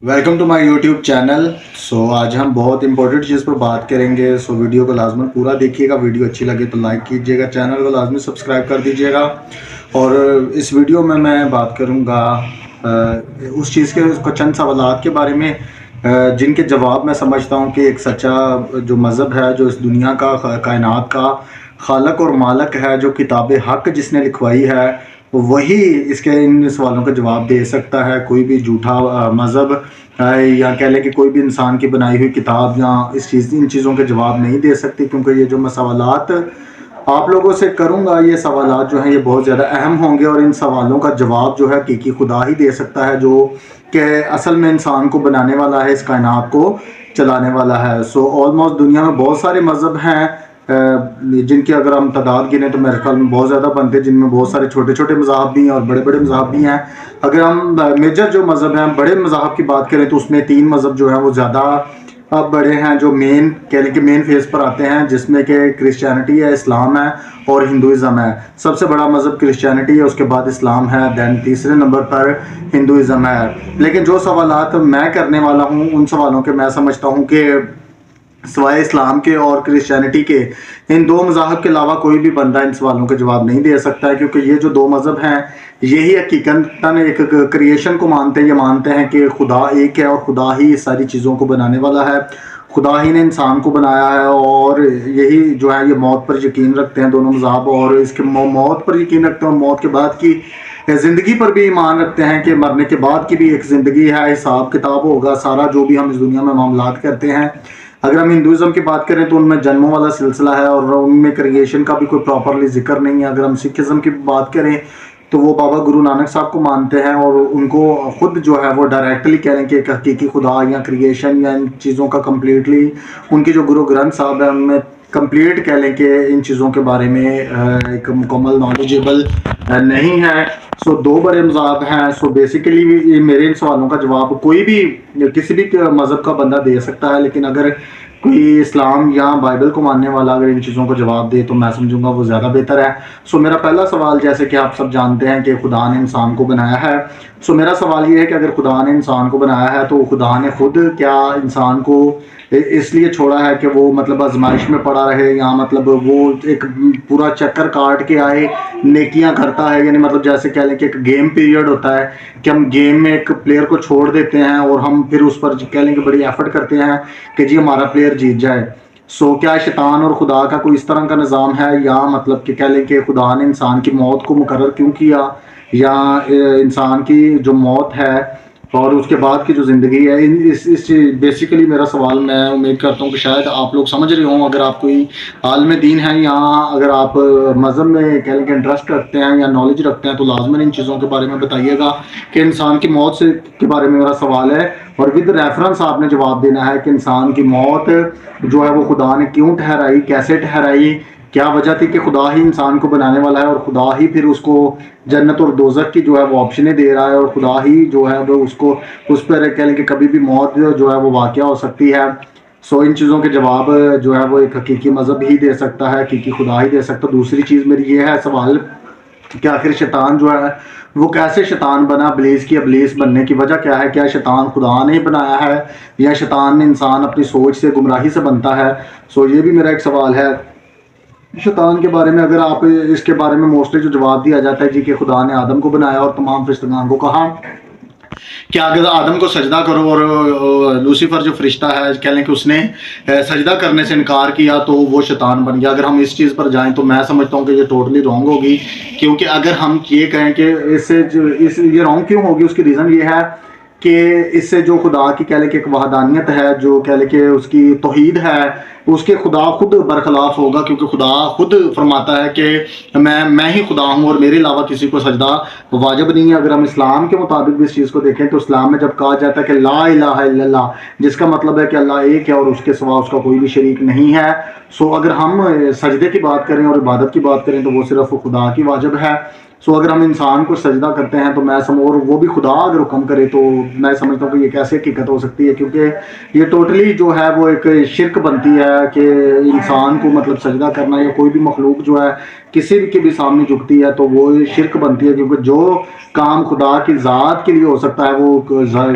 Welcome to my YouTube channel. आज हम बहुत इंपॉर्टेंट चीज़ पर बात करेंगे। वीडियो को लाजमन पूरा देखिएगा। वीडियो अच्छी लगे तो लाइक कीजिएगा, चैनल को लाजमी सब्सक्राइब कर दीजिएगा। और इस वीडियो में मैं बात करूँगा उस चीज़ के चंद सवालात के बारे में जिनके जवाब मैं समझता हूँ कि एक सच्चा जो मज़हब है, जो इस दुनिया का कायनात का खालक और मालक है, जो किताब हक जिसने लिखवाई है, वही इसके इन सवालों का जवाब दे सकता है। कोई भी झूठा मज़हब या कह लें कि कोई भी इंसान की बनाई हुई किताब या इन चीज़ों के जवाब नहीं दे सकती, क्योंकि ये जो मैं सवालात आप लोगों से करूँगा, ये सवालात जो हैं ये बहुत ज़्यादा अहम होंगे और इन सवालों का जवाब जो है हकीकी खुदा ही दे सकता है, जो कि असल में इंसान को बनाने वाला है, इस कायनात को चलाने वाला है। ऑलमोस्ट दुनिया में बहुत सारे मज़हब हैं जिनकी अगर हम तादाद गिने तो मेरे ख्याल में बहुत ज़्यादा बनते हैं, जिनमें बहुत सारे छोटे छोटे मज़ाहब भी हैं और बड़े बड़े मज़ाहब भी हैं। अगर हम मेजर जो मज़हब हैं, बड़े मज़ाहब की बात करें तो उसमें 3 मज़हब जो हैं वो ज़्यादा बड़े हैं, जो कह लें कि मेन फेज़ पर आते हैं, जिसमें कि क्रिश्चियनिटी है, इस्लाम है और हिंदुज़म है। सबसे बड़ा मज़हब क्रिश्चियनिटी है, उसके बाद इस्लाम है, दैन तीसरे नंबर पर हिंदुज़म है। लेकिन जो सवालात मैं करने वाला हूँ, उन सवालों के मैं समझता हूँ कि सिवाय इस्लाम के और क्रिश्चियनिटी के, इन 2 मज़ाहब के अलावा कोई भी बंदा इन सवालों के जवाब नहीं दे सकता है, क्योंकि ये जो 2 मज़हब हैं यही हकीकतन एक क्रिएशन को मानते हैं। ये मानते हैं कि खुदा एक है और खुदा ही सारी चीज़ों को बनाने वाला है, खुदा ही ने इंसान को बनाया है। और यही जो है ये मौत पर यकीन रखते हैं दोनों मज़ाहब, और इसके मौत पर यकीन रखते हैं, मौत के बाद की ज़िंदगी पर भी ईमान रखते हैं कि मरने के बाद की भी एक ज़िंदगी है, हिसाब किताब होगा, सारा जो भी हम इस दुनिया में मामलात करते हैं। अगर हम हिंदुज़म की बात करें तो उनमें जन्मों वाला सिलसिला है और उनमें क्रिएशन का भी कोई प्रॉपरली जिक्र नहीं है। अगर हम सिखिज़म की बात करें तो वो बाबा गुरु नानक साहब को मानते हैं और उनको खुद जो है वो डायरेक्टली कह रहे हैं कि एक हकीकी खुदा या क्रिएशन या इन चीज़ों का कम्प्लीटली, उनकी जो गुरु ग्रंथ साहब है उनमें कंप्लीट कह लें कि इन चीज़ों के बारे में एक मुकम्मल नॉलेजेबल नहीं है। 2 बड़े मज़हब हैं। बेसिकली मेरे इन सवालों का जवाब कोई भी किसी भी मज़हब का बंदा दे सकता है, लेकिन अगर कोई इस्लाम या बाइबल को मानने वाला अगर इन चीज़ों को जवाब दे तो मैं समझूंगा वो ज़्यादा बेहतर है। मेरा पहला सवाल, जैसे कि आप सब जानते हैं कि खुदा ने इंसान को बनाया है। मेरा सवाल ये है कि अगर खुदा ने इंसान को बनाया है तो खुदा ने खुद क्या इंसान को इसलिए छोड़ा है कि वो मतलब आजमाइश में पड़ा रहे, या मतलब वो एक पूरा चक्कर काट के आए, नेकियां करता है, यानी मतलब जैसे कह लें कि एक गेम पीरियड होता है कि हम गेम में एक प्लेयर को छोड़ देते हैं और हम फिर उस पर कह लें कि बड़ी एफर्ट करते हैं कि जी हमारा प्लेयर जीत जाए। क्या शैतान और खुदा का कोई इस तरह का निज़ाम है, या मतलब कि कह लें कि खुदा ने इंसान की मौत को मुकर्रर क्यों किया, या इंसान की जो मौत है और उसके बाद की जो ज़िंदगी है, इस बेसिकली मेरा सवाल, मैं उम्मीद करता हूँ कि शायद आप लोग समझ रहे हों। अगर आप कोई आलिम दीन है या अगर आप मज़हब में कह लें कि इंटरेस्ट रखते हैं या नॉलेज रखते हैं तो लाजमन इन चीज़ों के बारे में बताइएगा कि इंसान की मौत से के बारे में मेरा सवाल है, और विद रेफरेंस आपने जवाब देना है कि इंसान की मौत जो है वो खुदा ने क्यों ठहराई, कैसे ठहराई, क्या वजह थी कि खुदा ही इंसान को बनाने वाला है और खुदा ही फिर उसको जन्नत और दोज़ख की जो है वो ऑप्शनें दे रहा है, और खुदा ही जो है वो उसको उस पर कह लें कि कभी भी मौत जो है वो वाक़या हो सकती है। इन चीज़ों के जवाब जो है वो एक हकीकी मज़हब ही दे सकता है, हकीकी खुदा ही दे सकता है। दूसरी चीज़ मेरी ये है सवाल कि आखिर शैतान जो है वो कैसे शैतान बना, इब्लीस बनने की वजह क्या है? क्या शैतान खुदा ने बनाया है या शैतान ने इंसान अपनी सोच से, गुमराही से बनता है? ये भी मेरा एक सवाल है शैतान के बारे में। अगर आप इसके बारे में मोस्टली जो जवाब दिया जाता है जी कि खुदा ने आदम को बनाया और तमाम फरिश्तान को कहा कि अगर आदम को सजदा करो, और लूसीफर जो फरिश्ता है कह लें कि उसने सजदा करने से इनकार किया तो वो शैतान बन गया। अगर हम इस चीज़ पर जाएं तो मैं समझता हूँ कि ये टोटली रॉन्ग होगी, क्योंकि अगर हम ये कहें कि ये रॉन्ग क्यों होगी, उसकी रीज़न ये है कि इससे जो खुदा की कह लें कि एक वहदानियत है, जो कह लें कि उसकी तौहीद है, उसके खुदा खुद बरखलाफ होगा, क्योंकि खुदा खुद फरमाता है कि मैं ही खुदा हूँ और मेरे अलावा किसी को सजदा वाजिब नहीं है। अगर हम इस्लाम के मुताबिक भी इस चीज़ को देखें तो इस्लाम में जब कहा जाता है कि ला इलाहा इल्लल्लाह, जिसका मतलब है कि अल्लाह एक है और उसके सिवा उसका कोई भी शरीक नहीं है। अगर हम सजदे की बात करें और इबादत की बात करें तो वो सिर्फ खुदा की वाजिब है। सो अगर हम इंसान को सजदा करते हैं तो मैं और वो भी खुदा अगर हुक्म करे तो मैं समझता हूँ कि ये कैसे हकीकत हो सकती है, क्योंकि ये टोटली जो है वो एक शिरक बनती है कि इंसान को मतलब सजदा करना या कोई भी मखलूक जो है किसी भी के भी सामने झुकती है तो वो शिरक बनती है, क्योंकि जो काम खुदा की ज़ात के लिए हो सकता है वो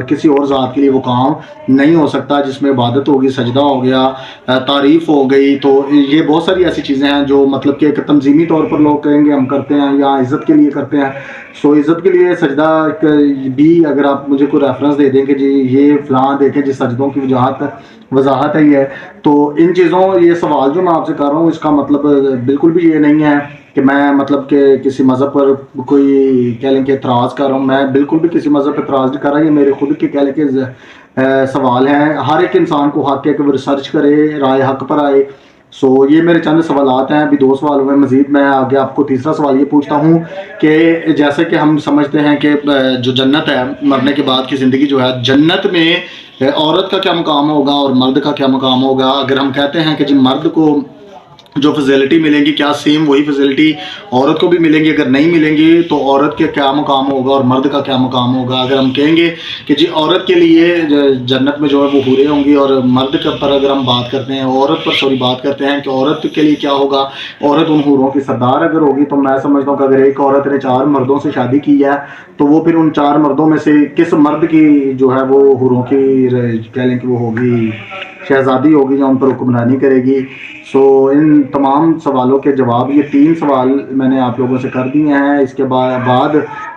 किसी और ज़ात के लिए वो काम नहीं हो सकता, जिसमें इबादत होगी, सजदा हो गया, तारीफ़ हो गई। तो ये बहुत सारी ऐसी चीज़ें हैं जो मतलब कि एक तंजीमी तौर पर लोग कहेंगे हम करते हैं या इज़्ज़त के लिए करते हैं। सो इज़्ज़त के लिए सजदा भी अगर आप मुझे कोई रेफरेंस दे दें कि जी ये फ़लाँ देखें जिस सजदों की वजाहत है ये, तो इन चीज़ों ये सवाल जो मैं आपसे कर रहा हूँ इसका मतलब बिल्कुल भी ये नहीं है कि मैं मतलब कि किसी मज़हब पर कोई कह लें कि एतराज़ कर रहा हूँ। मैं बिल्कुल भी किसी मज़हब पर एतराज़ नहीं कर रहा, ये मेरे खुद के कह लें कि सवाल हैं। हर एक इंसान को हक है कि वो रिसर्च करे, राय हक पर आए। सो ये मेरे चंद सवालात हैं, अभी 2 सवाल हुए मज़ीद। मैं आगे आपको तीसरा सवाल ये पूछता हूँ कि जैसे कि हम समझते हैं कि जो जन्नत है, मरने के बाद की ज़िंदगी जो है, जन्नत में औरत का क्या मुकाम होगा और मर्द का क्या मुकाम होगा। अगर हम कहते हैं कि जी मर्द को जो फैसिलिटी मिलेंगी क्या सेम वही फैसिलिटी औरत को भी मिलेंगी, अगर नहीं मिलेंगी तो औरत के क्या मुकाम होगा और मर्द का क्या मुकाम होगा। अगर हम कहेंगे कि जी औरत के लिए जन्नत में जो है वो हूरें होंगी और मर्द के पर अगर हम बात करते हैं औरत पर सॉरी बात करते हैं कि औरत के लिए क्या होगा, औरत उन हूरों की सरदार अगर होगी, तो मैं समझता हूँ कि अगर एक औरत ने 4 मर्दों से शादी की है तो वो फिर उन 4 मर्दों में से किस मर्द की जो है वो हूरों की कह लें कि वो होगी शहजादी होगी या उन पर हुक्मरानी करेगी। सो इन तमाम सवालों के जवाब ये 3 सवाल मैंने आप लोगों से कर दिए हैं। इसके बाद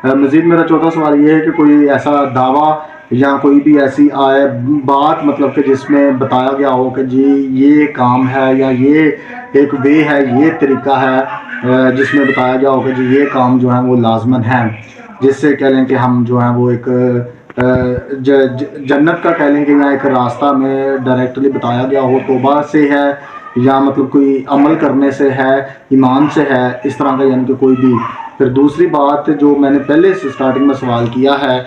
मज़ीद मेरा चौथा सवाल ये है कि कोई ऐसा दावा या कोई भी ऐसी आए बात मतलब कि जिसमें बताया गया हो कि जी ये काम है या ये एक वे है, ये तरीका है जिसमें बताया गया हो कि जी ये काम जो है वो लाजमन है, जिससे कह लें कि हम जो है वो एक जन्नत का कह लें कि यहाँ एक रास्ता में डायरेक्टली बताया गया हो, तौबा से है या मतलब कोई अमल करने से है, ईमान से है, इस तरह का यानी कि कोई भी। फिर दूसरी बात जो मैंने पहले से स्टार्टिंग में सवाल किया है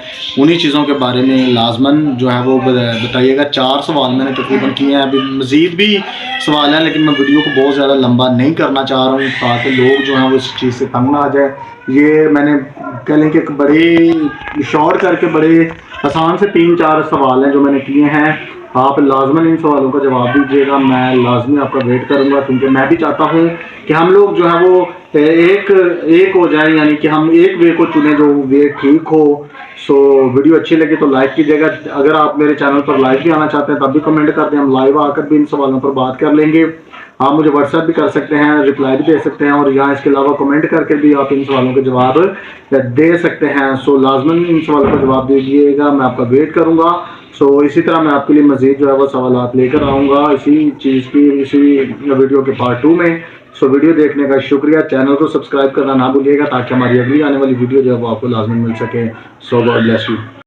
उन्हीं चीज़ों के बारे में लाजमन जो है वो बताइएगा। 4 सवाल मैंने तकरीबन किए हैं, अभी मज़ीद भी सवाल हैं लेकिन मैं वीडियो को बहुत ज़्यादा लंबा नहीं करना चाह रहा हूँ ताकि लोग जो हैं वो इस चीज़ से तंग ना आ जाए। ये मैंने कह लें कि एक बड़े शॉर्ट करके बड़े आसान से 3-4 सवाल हैं जो मैंने किए हैं। आप लाजमन इन सवालों का जवाब दीजिएगा, मैं लाजमी आपका वेट करूंगा, क्योंकि मैं भी चाहता हूं कि हम लोग जो है वो एक हो जाए, यानी कि हम एक वे को चुने जो वे ठीक हो। सो वीडियो अच्छी लगी तो लाइक कीजिएगा। अगर आप मेरे चैनल पर लाइव भी आना चाहते हैं तब भी कमेंट कर दें, हम लाइव आकर भी इन सवालों पर बात कर लेंगे। आप मुझे व्हाट्सएप भी कर सकते हैं, रिप्लाई भी दे सकते हैं, और यहाँ इसके अलावा कमेंट करके भी आप इन सवालों के जवाब दे सकते हैं। सो लाजमन इन सवालों का जवाब दीजिएगा, मैं आपका वेट करूँगा। सो इसी तरह मैं आपके लिए मज़ीद जो है वो सवालात लेकर आऊँगा इसी चीज़ की इसी वीडियो के पार्ट 2 में। सो वीडियो देखने का शुक्रिया, चैनल को सब्सक्राइब करना ना भूलिएगा ताकि हमारी अगली आने वाली वीडियो जो है वो आपको लाजमन मिल सके। सो गॉड ब्लेस यू।